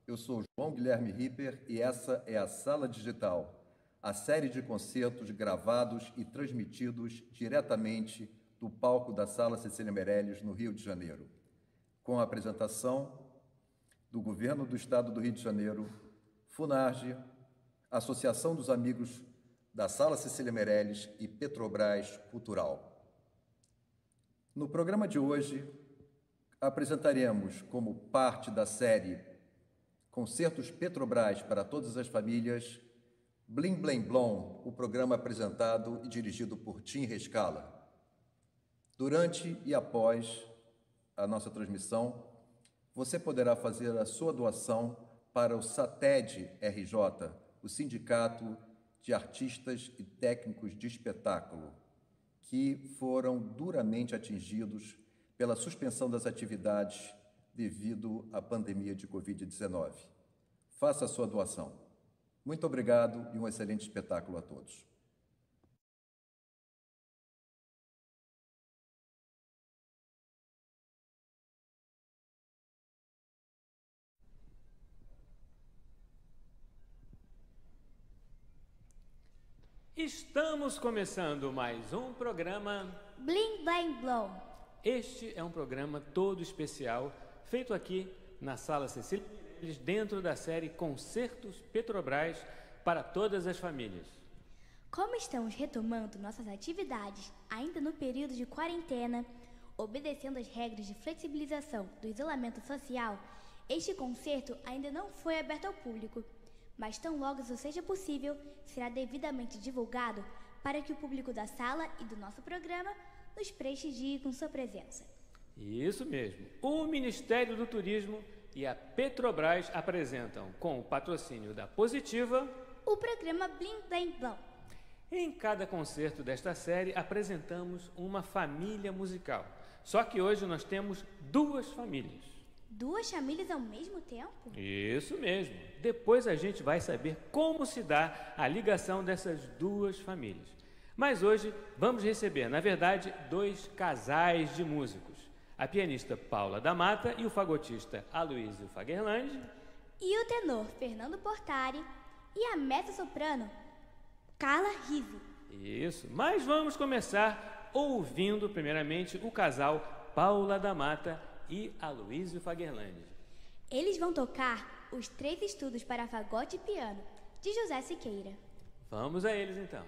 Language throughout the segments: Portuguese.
Eu sou João Guilherme Ripper e essa é a Sala Digital, a série de concertos gravados e transmitidos diretamente do palco da Sala Cecília Meirelles, no Rio de Janeiro, com a apresentação do Governo do Estado do Rio de Janeiro, Funarge, Associação dos Amigos da Sala Cecília Meirelles e Petrobras Cultural. No programa de hoje, apresentaremos, como parte da série Concertos Petrobras para Todas as Famílias, Blim Blim Blom, o programa apresentado e dirigido por Tim Rescala. Durante e após a nossa transmissão, você poderá fazer a sua doação para o SATED RJ, o Sindicato de Artistas e Técnicos de Espetáculo, que foram duramente atingidos pela suspensão das atividades devido à pandemia de Covid-19. Faça a sua doação. Muito obrigado e um excelente espetáculo a todos. Estamos começando mais um programa Blim Blim Blom. Este é um programa todo especial, feito aqui na Sala Cecília Meirelles, dentro da série Concertos Petrobras para Todas as Famílias. Como estamos retomando nossas atividades ainda no período de quarentena, obedecendo às regras de flexibilização do isolamento social, este concerto ainda não foi aberto ao público, mas tão logo isso seja possível, será devidamente divulgado para que o público da sala e do nosso programa nos prestigie com sua presença. Isso mesmo. O Ministério do Turismo e a Petrobras apresentam, com o patrocínio da Positiva, o programa Blim Blim Blom. Em cada concerto desta série apresentamos uma família musical. Só que hoje nós temos duas famílias. Duas famílias ao mesmo tempo? Isso mesmo. Depois a gente vai saber como se dá a ligação dessas duas famílias. Mas hoje vamos receber, na verdade, dois casais de músicos. A pianista Paula da Mata e o fagotista Aloysio Fagerland. E o tenor Fernando Portari e a mezzo-soprano Carla Rive. Isso, mas vamos começar ouvindo primeiramente o casal Paula da Mata e Aloysio Fagerland. Eles vão tocar os 3 estudos para fagote e piano, de José Siqueira. Vamos a eles então.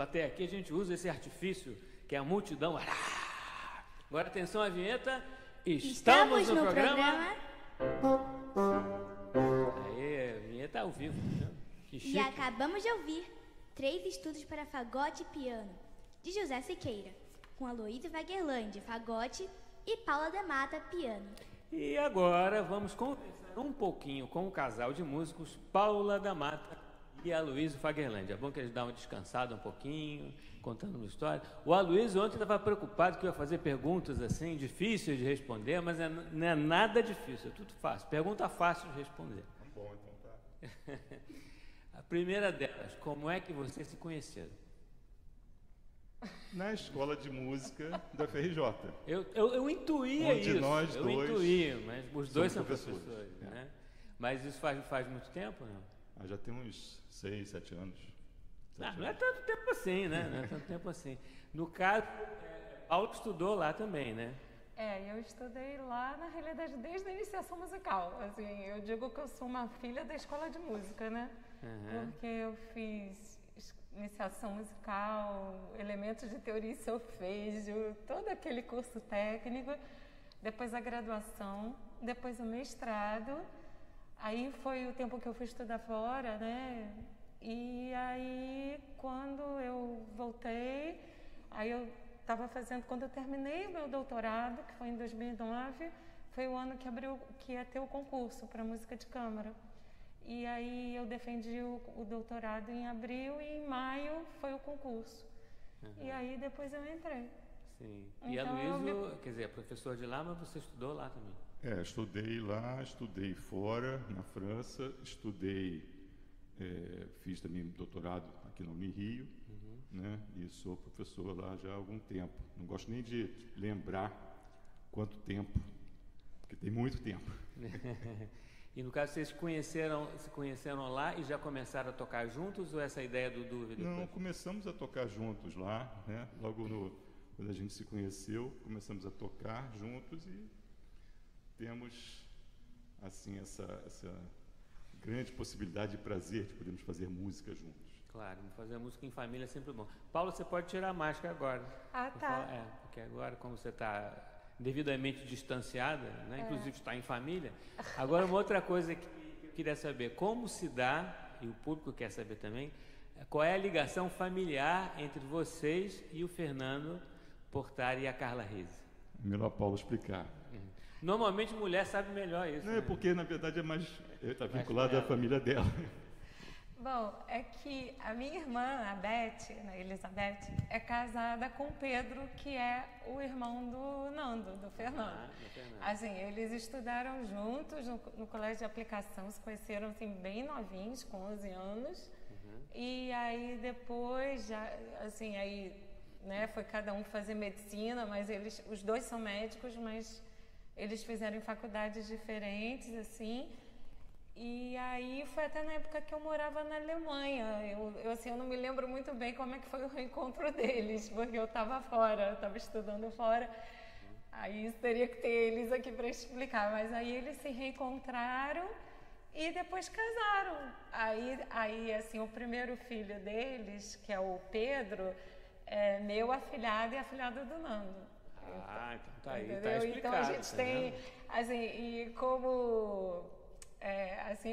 plateia aqui, a gente usa esse artifício, que é a multidão. Agora, atenção à vinheta. Estamos no programa. Aí, a vinheta ao vivo. Né? Que chique. E acabamos de ouvir 3 estudos para fagote e piano, de José Siqueira, com Aloysio Fagerlandi, fagote, e Paula da Mata, piano. E agora vamos conversar um pouquinho com o casal de músicos Paula da Mata e Aloysio Fagerlandi. É bom que eles dão uma descansada um pouquinho, contando uma história. O Aloysio ontem estava preocupado que eu ia fazer perguntas assim, difíceis de responder, mas não é nada difícil, é tudo fácil. Pergunta fácil de responder. Bom, então tá. A primeira delas, como é que vocês se conheceram? Na escola de música da FRJ. Eu intuía Onde isso. nós eu dois intuía, mas os dois são somos professores, professores, né? Mas isso faz muito tempo, não? Já tem uns 6, 7 anos. Não é tanto tempo assim, né? Não é tanto tempo assim. No caso, Paulo estudou lá também, né? Eu estudei lá, na realidade, desde a iniciação musical. Assim, eu digo que eu sou uma filha da escola de música, né? Uhum. Porque eu fiz iniciação musical, elementos de teoria e solfejo, todo aquele curso técnico, depois a graduação, depois o mestrado. Aí foi o tempo que eu fui estudar fora, né? E aí, quando eu voltei, aí eu estava fazendo, quando eu terminei o meu doutorado, que foi em 2009, foi o ano que abriu, que ia ter o concurso para música de câmara. E aí eu defendi o doutorado em abril e em maio foi o concurso. Uhum. E aí depois eu entrei. Sim. E a Aloysio, quer dizer, é professor de lá, mas você estudou lá também? Estudei lá, estudei fora, na França, fiz também doutorado aqui na Unirio, né? E sou professor lá já há algum tempo. Não gosto nem de lembrar quanto tempo, porque tem muito tempo. E no caso, vocês se conheceram lá e já começaram a tocar juntos, ou essa ideia do dúvida? Não, começamos a tocar juntos lá, né? Quando a gente se conheceu, começamos a tocar juntos e temos, assim, essa grande possibilidade de prazer de podermos fazer música juntos. Claro, fazer música em família é sempre bom. Paulo, você pode tirar a máscara agora. Tá. Porque agora, como você está devidamente distanciada, né? Inclusive está em família. Agora, uma outra coisa que eu queria saber, como se dá, e o público quer saber também, qual é a ligação familiar entre vocês e o Fernando Portari e a Carla Rizzi? Melhor Paulo explicar. Normalmente mulher sabe melhor isso. Não, né? porque na verdade está vinculado à família dela. Bom, é que a minha irmã, a Beth, né, Elizabeth, é casada com o Pedro, que é o irmão do Nando, do Fernando. Assim, eles estudaram juntos no colégio de aplicação, se conheceram assim, bem novinhos, com 11 anos. E aí depois, foi cada um fazer medicina, mas os dois são médicos, mas eles fizeram em faculdades diferentes, assim. E aí foi até na época que eu morava na Alemanha. Eu não me lembro muito bem como é que foi o reencontro deles, porque eu estava fora, eu estava estudando fora. Aí teria que ter eles aqui para explicar. Mas aí eles se reencontraram e depois casaram. Aí assim, o primeiro filho deles, que é o Pedro, é meu afilhado e afilhado do Nando. Então tá aí, entendeu? tá explicado. Então a gente tem, assim, e como...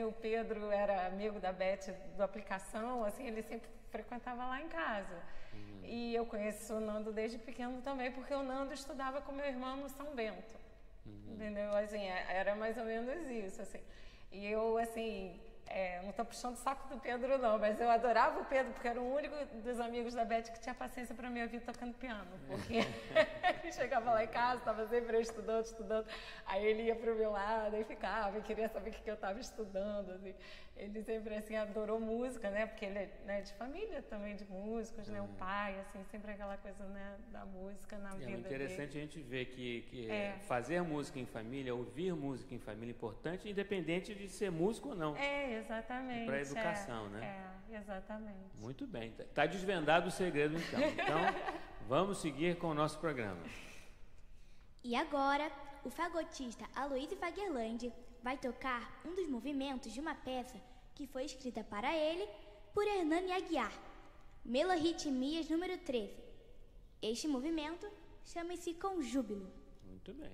o Pedro era amigo da Beth do aplicação, assim, ele sempre frequentava lá em casa. E eu conheço o Nando desde pequeno também, porque o Nando estudava com meu irmão no São Bento. Entendeu? Assim, era mais ou menos isso, assim. E eu, assim, não estou puxando o saco do Pedro, não, mas eu adorava o Pedro, porque era o único dos amigos da Beth que tinha paciência para me ouvir tocando piano. Porque ele chegava lá em casa, estava sempre estudando. Aí ele ia para o meu lado e ficava, e queria saber o que eu estava estudando. Assim. Ele sempre, assim, adorou música, né? Porque ele é de família também, de músicos, né? O pai, assim, sempre aquela coisa, né? Da música na vida dele. É interessante a gente ver que fazer música em família, ouvir música em família é importante, independente de ser músico ou não. Exatamente. Para a educação, né? Exatamente. Muito bem. Está desvendado o segredo, então. Então, vamos seguir com o nosso programa. E agora, o fagotista Aloysio Fagerlandi vai tocar um dos movimentos de uma peça que foi escrita para ele por Hernani Aguiar. Meloritmias número 13. Este movimento chama-se Com Júbilo. Muito bem.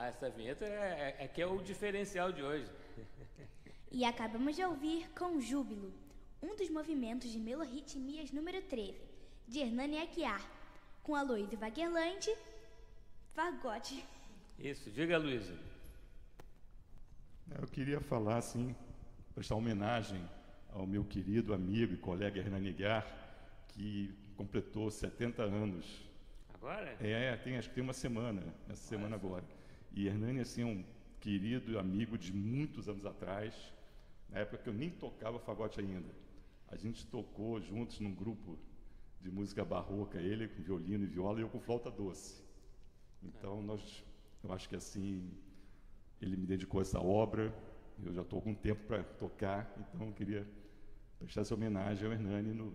Essa vinheta que é o diferencial de hoje. E acabamos de ouvir Com Júbilo, um dos movimentos de Meloritmias número 13, de Hernani Aguiar, com Aloysio Vaguerlante, Fagote. Isso, diga, Luísa. Eu queria falar, assim, prestar homenagem ao meu querido amigo e colega Hernani Aguiar, que completou 70 anos. Agora? Acho que tem uma semana, essa semana agora. E Hernani, assim, é um querido amigo de muitos anos atrás, na época que eu nem tocava fagote ainda. A gente tocou juntos num grupo de música barroca, ele com violino e viola e eu com flauta doce. Então, eu acho que assim, ele me dedicou a essa obra, eu já estou com tempo para tocar, então eu queria prestar essa homenagem ao Hernani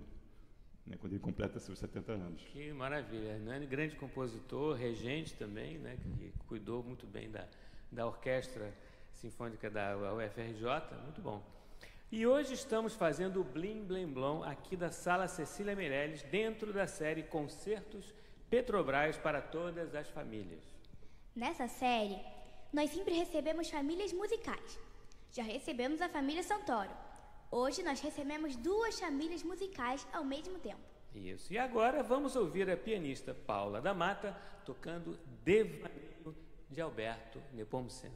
quando ele completa seus 70 anos. Que maravilha. Hernani, grande compositor, regente também, né, que cuidou muito bem da Orquestra Sinfônica da UFRJ, muito bom. E hoje estamos fazendo o Blim Blim Blom aqui da Sala Cecília Meirelles, dentro da série Concertos Petrobras para Todas as Famílias. Nessa série, nós sempre recebemos famílias musicais. Já recebemos a família Santoro. Hoje nós recebemos duas famílias musicais ao mesmo tempo. Isso. E agora vamos ouvir a pianista Paula da Mata tocando Devaneio de Alberto Nepomuceno.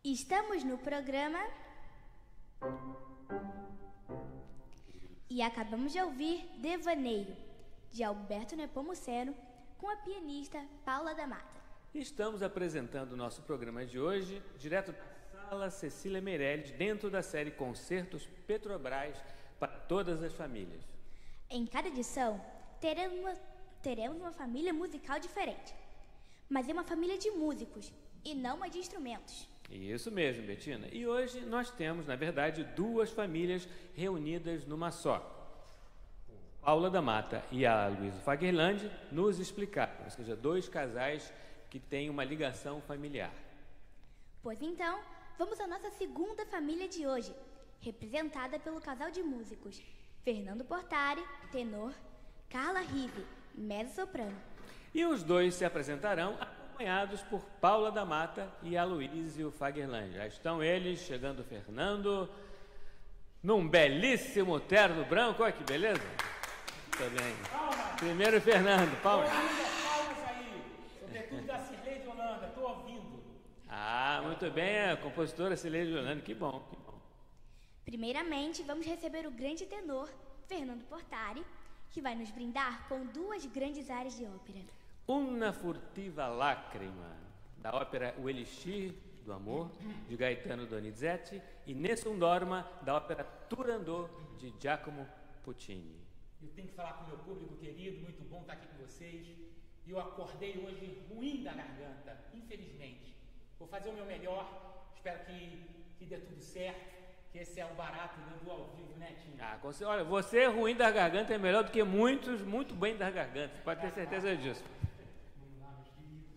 Estamos no programa e acabamos de ouvir Devaneio, de Alberto Nepomuceno, com a pianista Paula da Mata. Estamos apresentando o nosso programa de hoje, direto da Sala Cecília Meirelles, dentro da série Concertos Petrobras para todas as famílias. Em cada edição, teremos uma família musical diferente, mas é uma família de músicos e não uma de instrumentos. Isso mesmo, Betina. E hoje nós temos, na verdade, duas famílias reunidas numa só. Paula da Mata e a Luísa Fagerland nos explicaram, ou seja, dois casais que têm uma ligação familiar. Pois então, vamos à nossa segunda família de hoje, representada pelo casal de músicos Fernando Portari, tenor, Carla Rive, mezzo-soprano. E os dois se apresentarão acompanhados por Paula da Mata e Aloysio Fagerland. Já estão eles, chegando Fernando, num belíssimo terno branco. Olha que beleza! Muito bem. Primeiro Fernando, palmas. Palmas aí, sobretudo da Cirlei de Holanda, estou ouvindo. Ah, muito bem, a compositora Cirlei de Holanda, que bom, que bom. Primeiramente, vamos receber o grande tenor, Fernando Portari, que vai nos brindar com duas grandes áreas de ópera. Una furtiva lacrima, da ópera O Elixir do Amor, de Gaetano Donizetti, e Nessun Dorma, da ópera Turandot, de Giacomo Puccini. Eu tenho que falar com o meu público querido, muito bom estar aqui com vocês. E eu acordei hoje ruim da garganta, infelizmente. Vou fazer o meu melhor, espero que dê tudo certo, que esse é o barato do ao vivo, né, Tim? Olha, você ruim da garganta é melhor do que muitos muito bem da garganta, pode ter certeza disso. Vamos lá, meus queridos.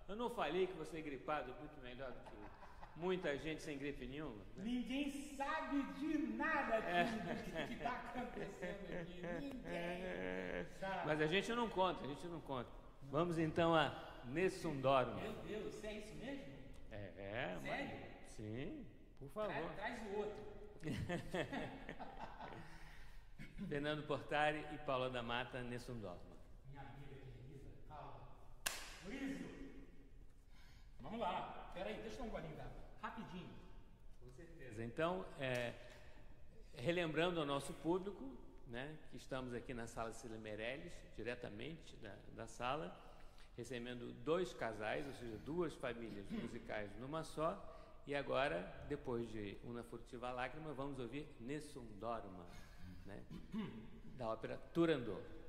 Eu não falei que você é gripado muito melhor do que muita gente sem gripe nenhuma? Né? Ninguém sabe de nada aqui do que está acontecendo aqui. Ninguém sabe. Mas a gente não conta, Vamos então a Nessun Dorma. Meu Deus, é isso mesmo? Sério? Sim, por favor. Traz o outro. Fernando Portari e Paula da Mata, Nessun Dorma. Minha amiga querida, calma. Luísio, vamos lá. Peraí, deixa eu dar um golinho d'água. Rapidinho. Com certeza. Então, relembrando ao nosso público, né, que estamos aqui na Sala Cecília Meirelles, diretamente da sala, recebendo 2 casais, ou seja, 2 famílias musicais numa só. E agora, depois de Una Furtiva Lágrima, vamos ouvir Nessun Dorma, né, da ópera Turandot.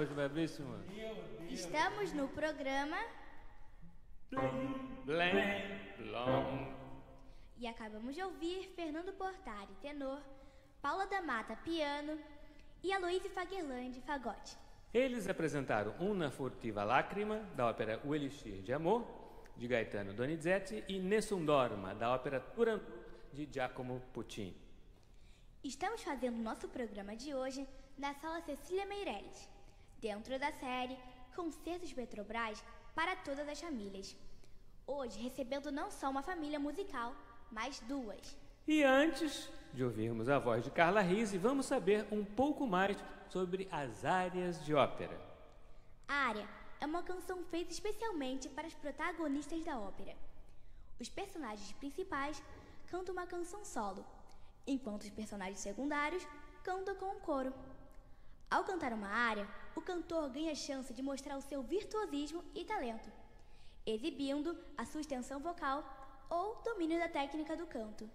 Bravíssimo. Estamos no programa Blém. E acabamos de ouvir Fernando Portari, tenor, Paula da Mata, piano e Aloysio Fagerland, fagote. Eles apresentaram Una Furtiva Lágrima, da ópera O Elixir de Amor, de Gaetano Donizetti, e Nessun Dorma, da ópera Turandot, de Giacomo Puccini. Estamos fazendo nosso programa de hoje na Sala Cecília Meirelles, dentro da série Concertos Petrobras para todas as famílias. Hoje recebendo não só uma família musical, mas 2. E antes de ouvirmos a voz de Carla Rizzi, vamos saber um pouco mais sobre as áreas de ópera. A área é uma canção feita especialmente para os protagonistas da ópera. Os personagens principais cantam uma canção solo, enquanto os personagens secundários cantam com um coro. Ao cantar uma área, o cantor ganha a chance de mostrar o seu virtuosismo e talento, exibindo a sua extensão vocal ou domínio da técnica do canto.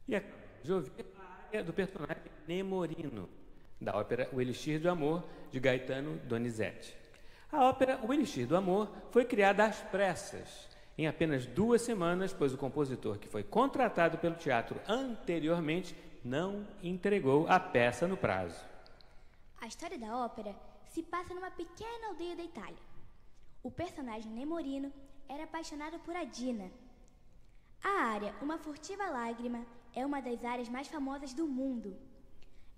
E acabamos de ouvir a área do personagem Nemorino, da ópera O Elixir do Amor, de Gaetano Donizetti. A ópera O Elixir do Amor foi criada às pressas, em apenas 2 semanas, pois o compositor que foi contratado pelo teatro anteriormente não entregou a peça no prazo. A história da ópera se passa numa pequena aldeia da Itália. O personagem Nemorino era apaixonado por Adina. A área Uma Furtiva Lágrima é uma das áreas mais famosas do mundo.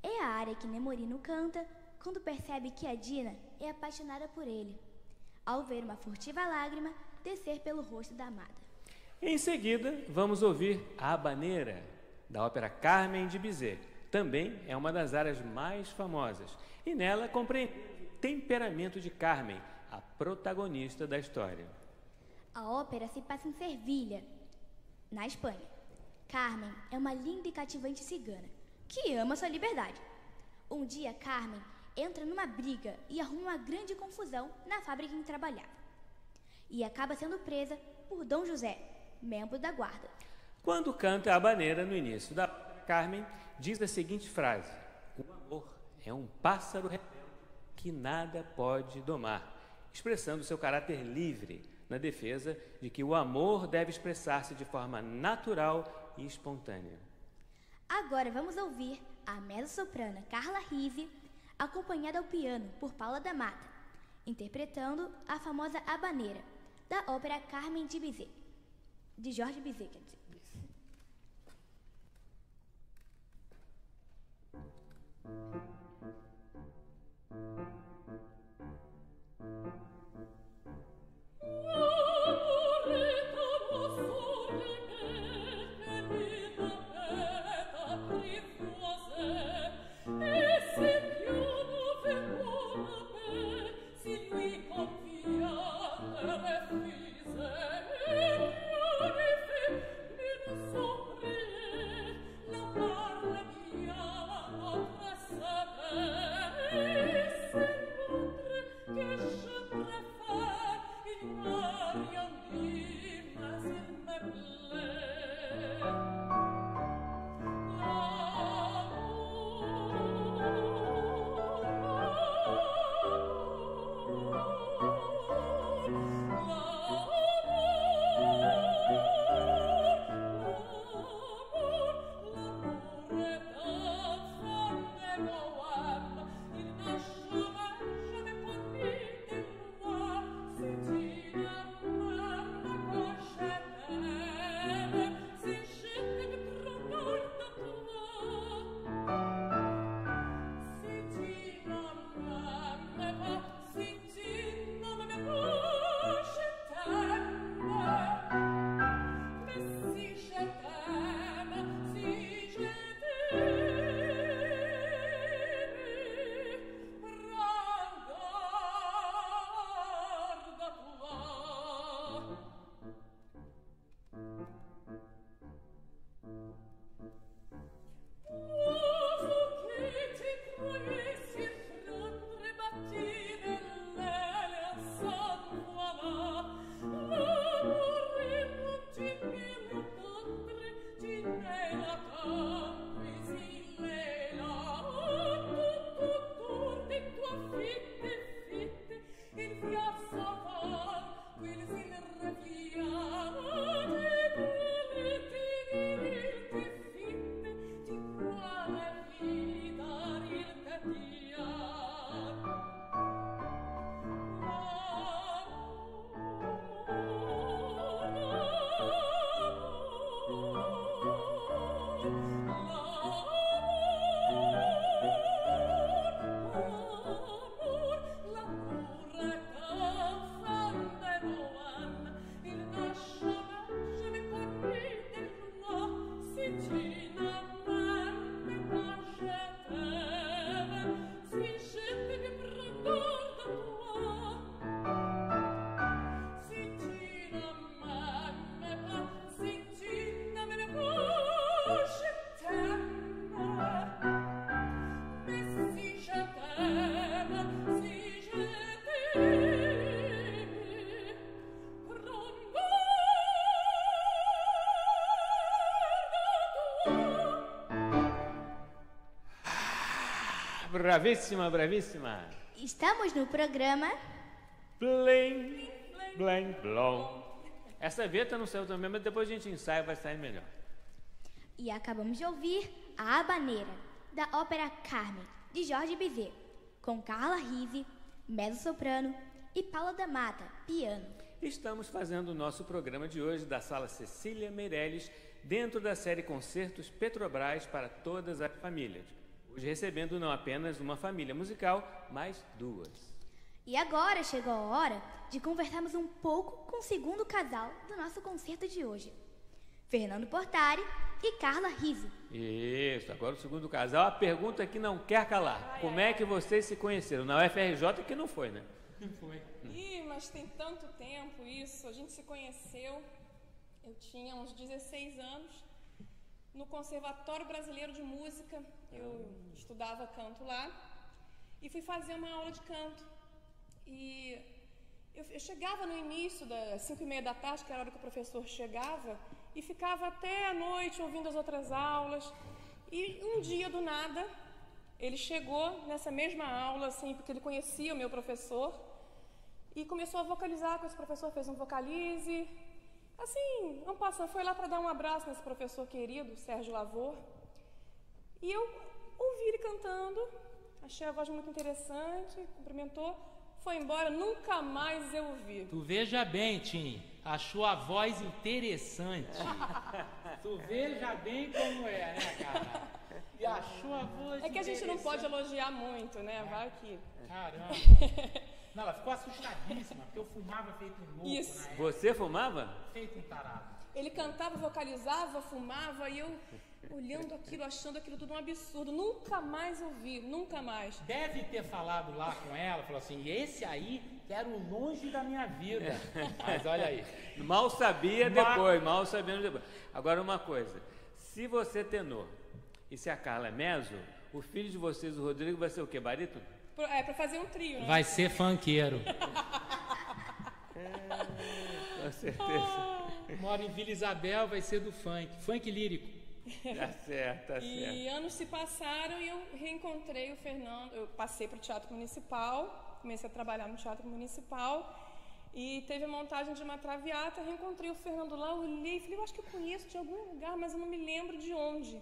É a área que Nemorino canta quando percebe que Adina é apaixonada por ele, ao ver uma furtiva lágrima descer pelo rosto da amada. Em seguida, vamos ouvir A Habaneira, da ópera Carmen de Bizet. Também é uma das áreas mais famosas, e nela compreende o temperamento de Carmen, a protagonista da história. A ópera se passa em Sevilha, na Espanha. Carmen é uma linda e cativante cigana, que ama sua liberdade. Um dia, Carmen entra numa briga e arruma uma grande confusão na fábrica em que trabalhava. E acaba sendo presa por Dom José, membro da guarda. Quando canta a habaneira no início da ópera, Carmen diz a seguinte frase: o amor é um pássaro rebelde que nada pode domar, expressando seu caráter livre na defesa de que o amor deve expressar-se de forma natural e espontânea. Agora vamos ouvir a mezzo-soprana Carla Rizzi, acompanhada ao piano por Paula da Mata, interpretando a famosa habaneira da ópera Carmen de Bizet, de Georges Bizet, quer dizer. Bravíssima, bravíssima. Estamos no programa Blim, blim, blom. Essa vinheta não saiu também, mas depois a gente ensaia, vai sair melhor. e acabamos de ouvir A Habaneira, da ópera Carmen, de Jorge Bizet, com Carla Rizzi, mezzo-soprano, e Paula da Mata, piano. Estamos fazendo o nosso programa de hoje da Sala Cecília Meirelles, dentro da série Concertos Petrobras para todas as famílias. Hoje recebendo não apenas uma família musical, mas duas. E agora chegou a hora de conversarmos um pouco com o segundo casal do nosso concerto de hoje, Fernando Portari e Carla Rizzi. Isso, agora o segundo casal, a pergunta que não quer calar. Como é que vocês se conheceram? Na UFRJ que não foi, né? Não foi. Ih, mas tem tanto tempo isso. A gente se conheceu, eu tinha uns 16 anos, no Conservatório Brasileiro de Música. Eu estudava canto lá e fui fazer uma aula de canto. E eu chegava no início das 5h30 da tarde, que era a hora que o professor chegava, e ficava até a noite ouvindo as outras aulas. E um dia, do nada, ele chegou nessa mesma aula, assim, porque ele conhecia o meu professor, e começou a vocalizar com esse professor, fez um vocalize. Assim, não passa, foi lá para dar um abraço nesse professor querido, Sérgio Lavor. E eu ouvi ele cantando, achei a voz muito interessante, cumprimentou, foi embora, nunca mais eu ouvi. Tu veja bem, Tim, achou a voz interessante. Tu veja bem como é, né, cara? E achou a voz É que a gente não pode elogiar muito, né? Vai que... Caramba. Não, ela ficou assustadíssima, porque eu fumava feito um louco. Isso. Na época, Você fumava? feito um tarado. Ele cantava, vocalizava, fumava, e eu olhando aquilo, achando aquilo tudo um absurdo. Nunca mais ouvi, nunca mais. Deve ter falado lá com ela, falou assim, esse aí quero longe da minha vida. Mas olha aí. Mal sabia depois, mal sabendo depois. Agora uma coisa, se você é tenor e se a Carla é mezzo, o filho de vocês, o Rodrigo, vai ser o quê? Barítono? É, pra fazer um trio, né? Vai ser funkeiro. Com certeza. Mora em Vila Isabel, vai ser do funk. Funk lírico. Tá certo, tá certo. E anos se passaram e eu reencontrei o Fernando. Eu passei para o Teatro Municipal, comecei a trabalhar no Teatro Municipal e teve a montagem de uma Traviata. Reencontrei o Fernando lá, olhei e falei, eu acho que eu conheço de algum lugar, mas eu não me lembro de onde.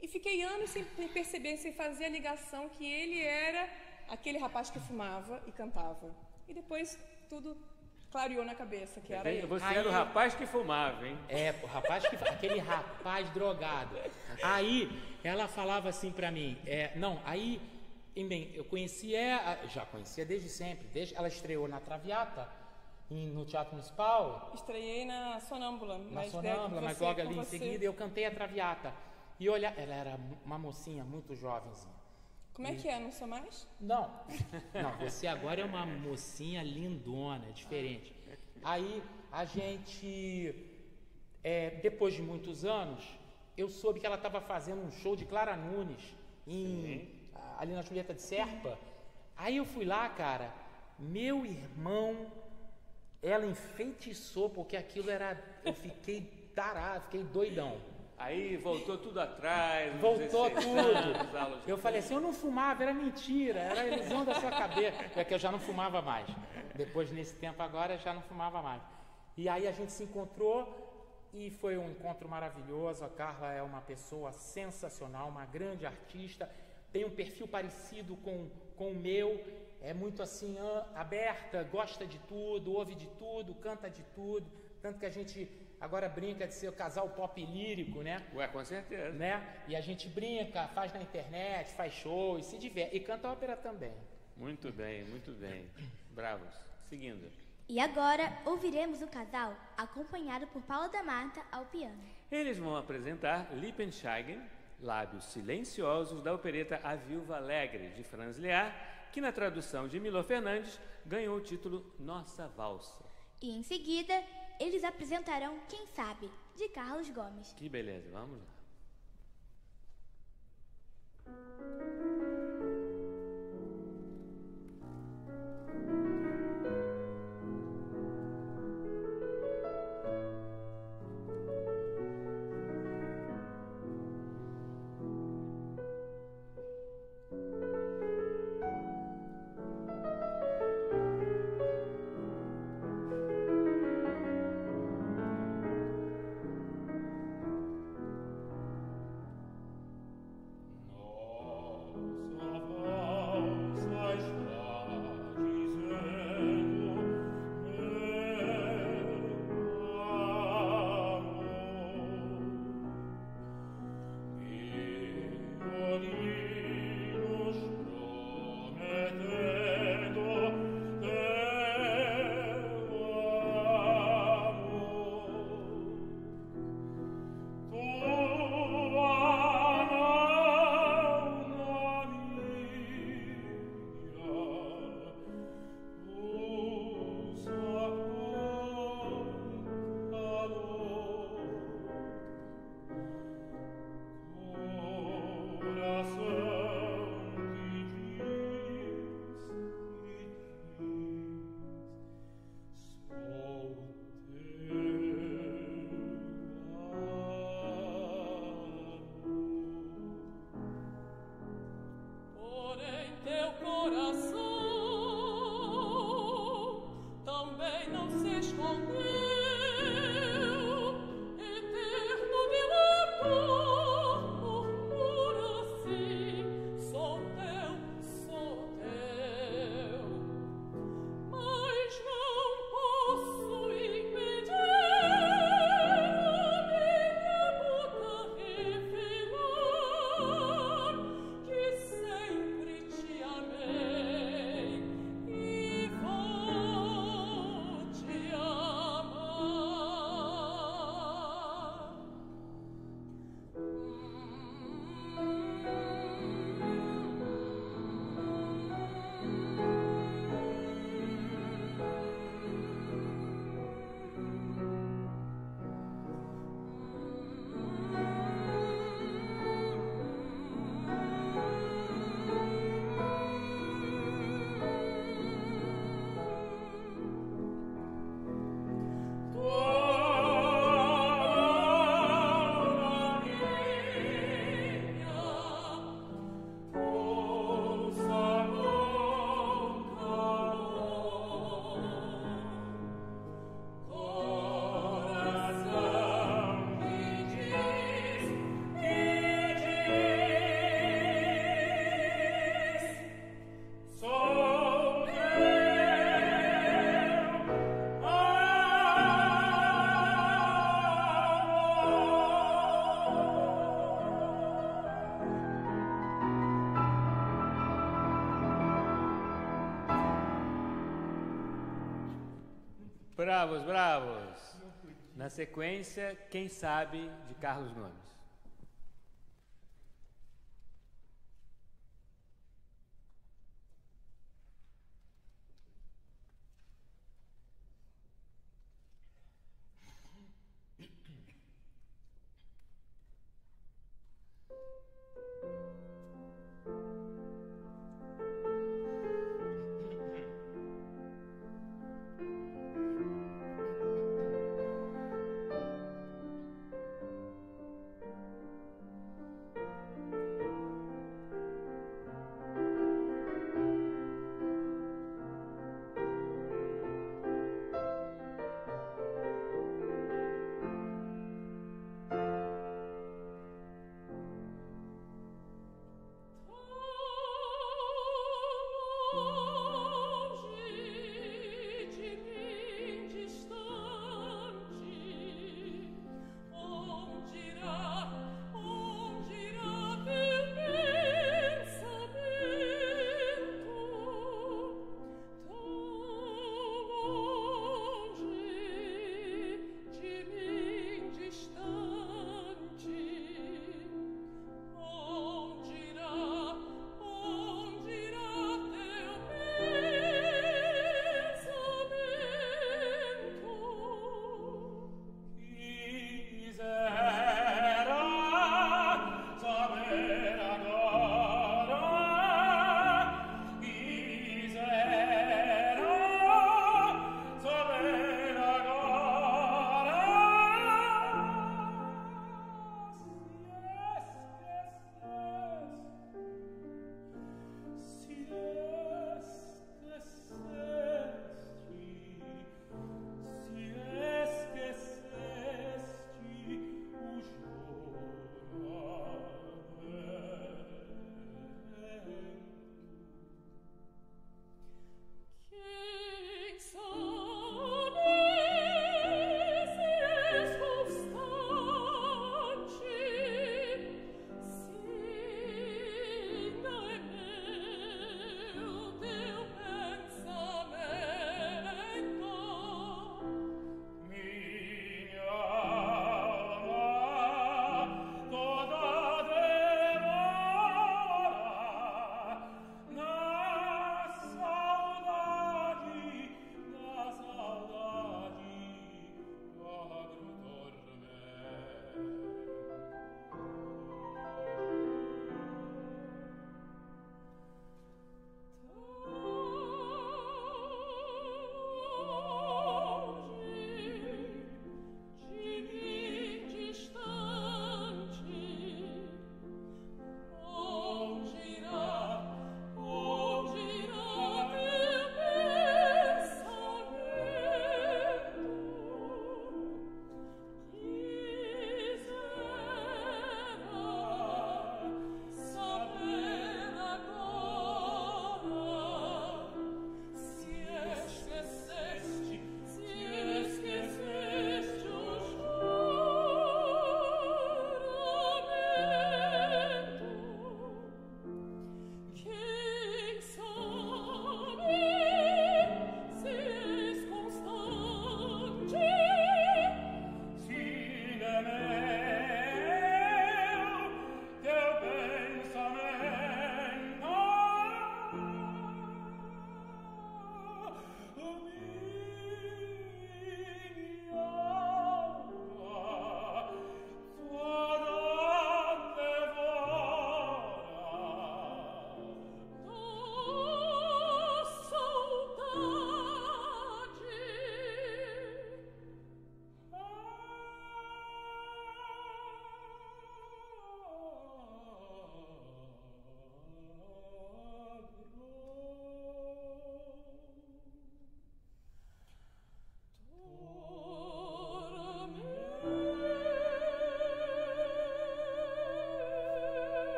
E fiquei anos sem perceber, sem fazer a ligação que ele era aquele rapaz que fumava e cantava. E depois tudo clareou na cabeça, que era ele. Você era o rapaz que fumava, hein? É, o rapaz que aquele rapaz drogado. Aí ela falava assim pra mim, eu conhecia, já conhecia desde sempre, ela estreou na Traviata, no Teatro Municipal. Estreiei na Sonâmbula. Mas logo ali em seguida eu cantei a Traviata. E olha, ela era uma mocinha muito jovenzinha. Como é que é? Não sou mais? Não, você agora é uma mocinha lindona, é diferente. Aí a gente, depois de muitos anos, eu soube que ela estava fazendo um show de Clara Nunes ali na Julieta de Serpa. Aí eu fui lá, cara, meu irmão, ela enfeitiçou, porque aquilo era, eu fiquei tarado, fiquei doidão. Aí voltou tudo atrás. Voltou tudo. Eu falei assim, eu não fumava, era mentira, era ilusão da sua cabeça. É que eu já não fumava mais. Depois, nesse tempo agora, já não fumava mais. E aí a gente se encontrou e foi um encontro maravilhoso. A Carla é uma pessoa sensacional, uma grande artista, tem um perfil parecido com o meu, é muito assim, aberta, gosta de tudo, ouve de tudo, canta de tudo, tanto que a gente... Agora brinca de ser o casal pop lírico, né? Ué, com certeza. Né? E a gente brinca, faz na internet, faz show e se diverte. E canta ópera também. Muito bem, muito bem. Bravos. Seguindo. E agora ouviremos o casal acompanhado por Paula da Mata ao piano. Eles vão apresentar Lippenscheigen, Lábios Silenciosos, da opereta A Viúva Alegre, de Franz Lear, que na tradução de Milor Fernandes ganhou o título Nossa Valsa. E em seguida, eles apresentarão Quem Sabe, de Carlos Gomes. Que beleza, vamos lá. Bravos, bravos. Na sequência, Quem Sabe, de Carlos Gomes.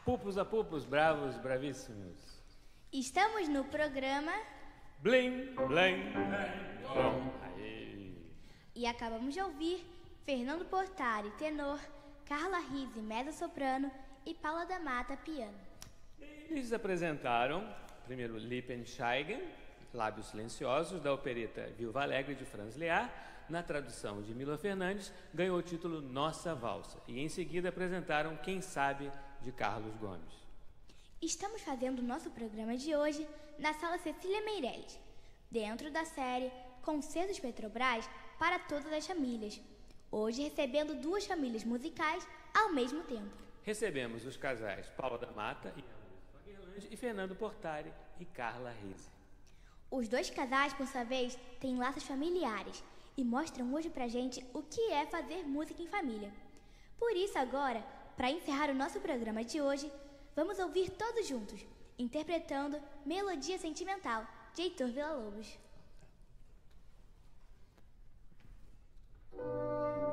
Pupos a pupos, bravos, bravíssimos. Estamos no programa Blim, blim, bom. Aí. e acabamos de ouvir Fernando Portari, tenor, Carla Rizzi, mezzo-soprano e Paula da Mata, piano. Eles apresentaram, primeiro, Lippenscheigen, Lábios Silenciosos, da opereta Viúva Alegre, de Franz Lear. Na tradução de Mila Fernandes, ganhou o título Nossa Valsa. E em seguida apresentaram Quem Sabe, de Carlos Gomes. Estamos fazendo o nosso programa de hoje na Sala Cecília Meirelles, dentro da série Concertos Petrobras para todas as famílias. Hoje recebendo duas famílias musicais ao mesmo tempo. Recebemos os casais Paula da Mata e Faguerlange e Fernando Portari e Carla Rizzi. Os dois casais, por sua vez, têm laços familiares e mostram hoje pra gente o que é fazer música em família. Por isso agora, para encerrar o nosso programa de hoje, vamos ouvir todos juntos, interpretando Melodia Sentimental, de Heitor Villa-Lobos. Che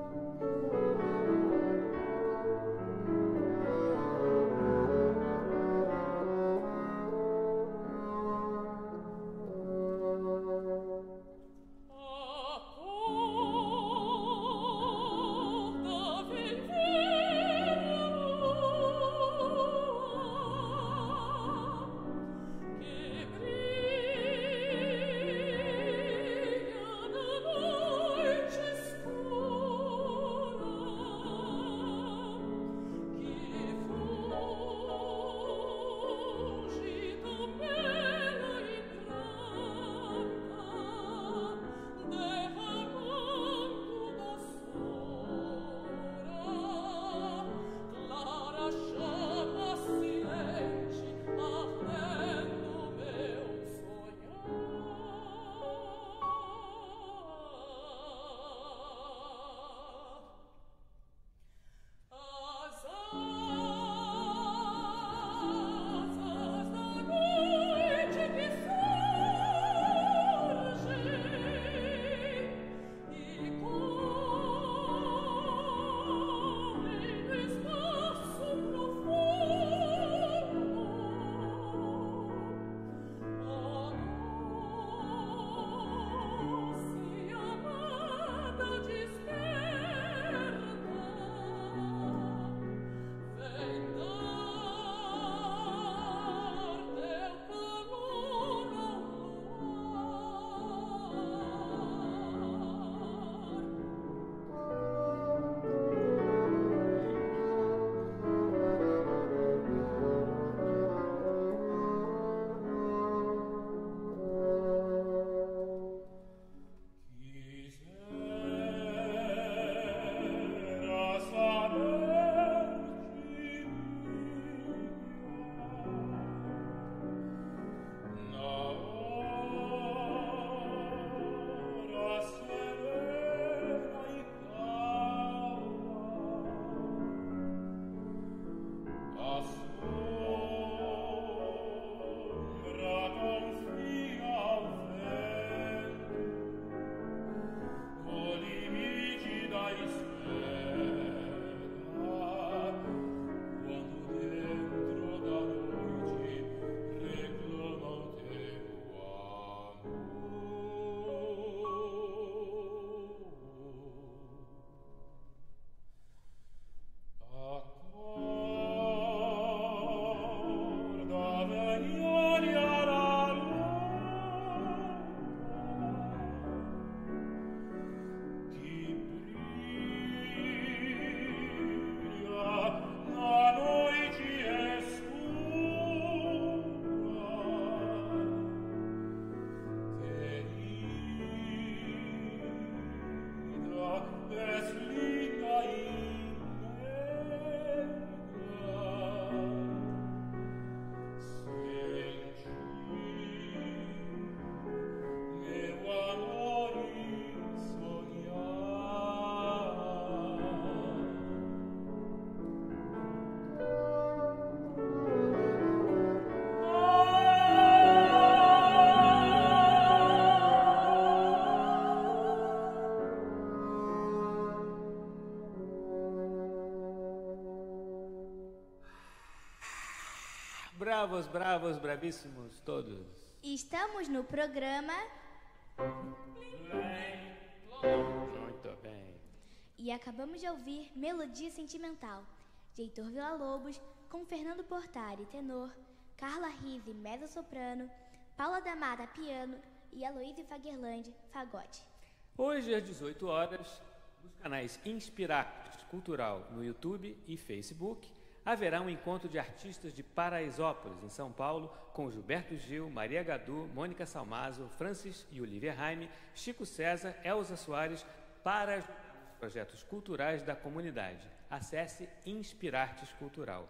Bravos, bravos, bravíssimos todos. Estamos no programa Muito bem. e acabamos de ouvir Melodia Sentimental, de Heitor Villa-Lobos, com Fernando Portari, tenor, Carla Rizzi, mezzo-soprano, Paula da Mata, piano e Aloysio Fagerland, fagote. Hoje, às 18 horas, nos canais Inspirarte Cultural no YouTube e Facebook, haverá um encontro de artistas de Paraisópolis, em São Paulo, com Gilberto Gil, Maria Gadu, Mônica Salmazo, Francis e Olivia Raime, Chico César, Elza Soares, para os projetos culturais da comunidade. Acesse Inspirartes Cultural.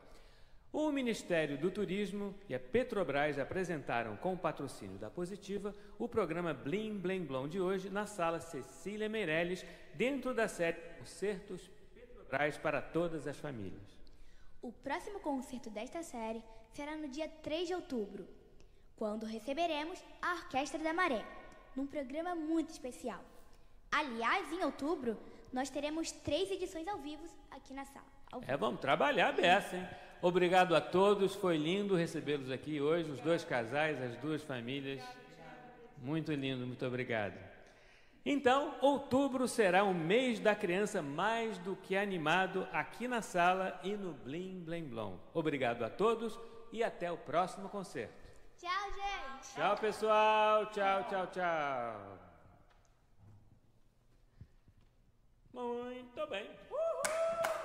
O Ministério do Turismo e a Petrobras apresentaram, com o patrocínio da Positiva, o programa Blim Blim Blom de hoje na Sala Cecília Meirelles, dentro da série Concertos Petrobras para todas as famílias. O próximo concerto desta série será no dia 3 de outubro, quando receberemos a Orquestra da Maré, num programa muito especial. Aliás, em outubro, nós teremos 3 edições ao vivo aqui na sala. Vamos trabalhar a beça, hein? Obrigado a todos, foi lindo recebê-los aqui hoje, os dois casais, as duas famílias. Muito lindo, muito obrigado. Então, outubro será o mês da criança mais do que animado aqui na sala e no Blim Blim Blom. Obrigado a todos e até o próximo concerto. Tchau, gente! Tchau, pessoal! Tchau, tchau, tchau! Muito bem! Uhul!